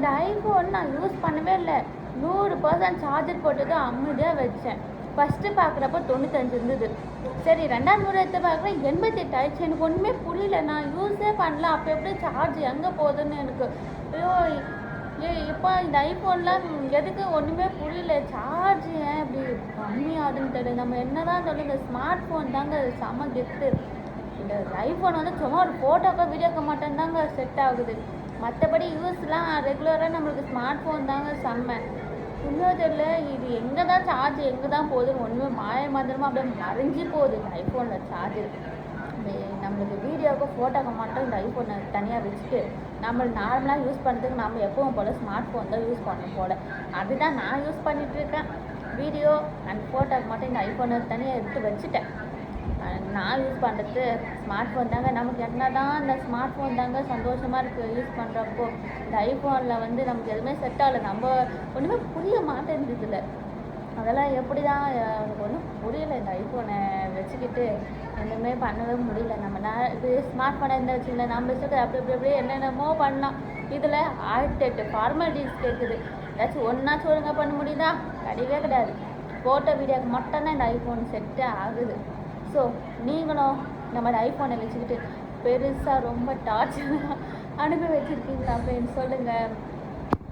இந்த ஐஃபோன் நான் யூஸ் பண்ணவே இல்லை. 100% சார்ஜர் போட்டு தான் அமைதியாக வச்சேன். ஃபஸ்ட்டு பார்க்குறப்போ 95 இருந்தது. சரி, 2வது முறை எடுத்து பார்க்குறேன் 88 ஆயிடுச்சு. எனக்கு ஒன்றுமே புரியல. நான் யூஸே பண்ணல. அப்போ எப்படி சார்ஜ் எங்கே போகுதுன்னு எனக்கு இப்போ இந்த ஐஃபோன்லாம் எதுக்கு ஒன்றுமே புரியல. சார்ஜ் ஏன் இப்படி கம்மியாகுதுன்னு தெரியல. நம்ம என்ன தான் சொல்லி இந்த ஸ்மார்ட் ஃபோன் தாங்க செம கெத்து. இந்த ஐஃபோன் வந்து சும்மா ஒரு ஃபோட்டோக்கோ வீடியோக்கோ மட்டும்தாங்க செட் ஆகுது. மற்றபடி யூஸ்லாம் ரெகுலராக நம்மளுக்கு ஸ்மார்ட் ஃபோன் தாங்க செம்ம. இன்னும் தெரியல இது எங்கே தான் சார்ஜ் எங்கே தான் போகுதுன்னு ஒன்றுமே மாதமாக அப்படியே மறைஞ்சி போகுது இந்த ஐஃபோனில் சார்ஜர். நம்மளுக்கு வீடியோவுக்கு ஃபோட்டோக்கு மட்டும் இந்த ஐஃபோனை தனியாக வச்சுட்டு நம்ம நார்மலாக யூஸ் பண்ணுறதுக்கு நம்ம எப்பவும் போல் ஸ்மார்ட் ஃபோன் தான் யூஸ் பண்ணணும் போல். அதுதான் நான் யூஸ் பண்ணிகிட்ருக்கேன். வீடியோ அண்ட் ஃபோட்டோக்கு மட்டும் இந்த ஐஃபோனை தனியாக எடுத்து வச்சுட்டேன். நான் யூஸ் பண்ணுறது ஸ்மார்ட் ஃபோன் தாங்க. நமக்கு என்ன தான் இந்த ஸ்மார்ட் ஃபோன் தாங்க சந்தோஷமாக இருக்குது யூஸ் பண்ணுறப்போ. இந்த ஐஃபோனில் வந்து நமக்கு எதுவுமே செட் ஆகலை. நம்ம ஒன்றுமே புரிய மாட்டேங்குதுல. அதெல்லாம் எப்படி தான் எனக்கு ஒன்றும் புரியலை. இந்த ஐஃபோனை வச்சுக்கிட்டு எதுவுமே பண்ணவே முடியல. நம்ம இது ஸ்மார்ட் ஃபோனை இருந்தால் வச்சுக்கல நம்ம வச்சுட்டு அப்படி என்னென்னமோ பண்ணலாம். இதில் 1008 ஃபார்மாலிட்டிஸ் கேட்குது. ஏதாச்சும் ஒன்றாச்சும் ஒழுங்காக பண்ண முடியுதா? கிடையவே கிடையாது. ஃபோட்டோ வீடியோக்கு மட்டும்தான் இந்த ஐஃபோன் செட்டே ஆகுது. ஸோ நீங்களும் நம்ம ஐஃபோனை வச்சுக்கிட்டு பெருசாக ரொம்ப டார்ச்சராக அனுப்பி வச்சுருக்கீங்களா அப்படின்னு சொல்லுங்கள்.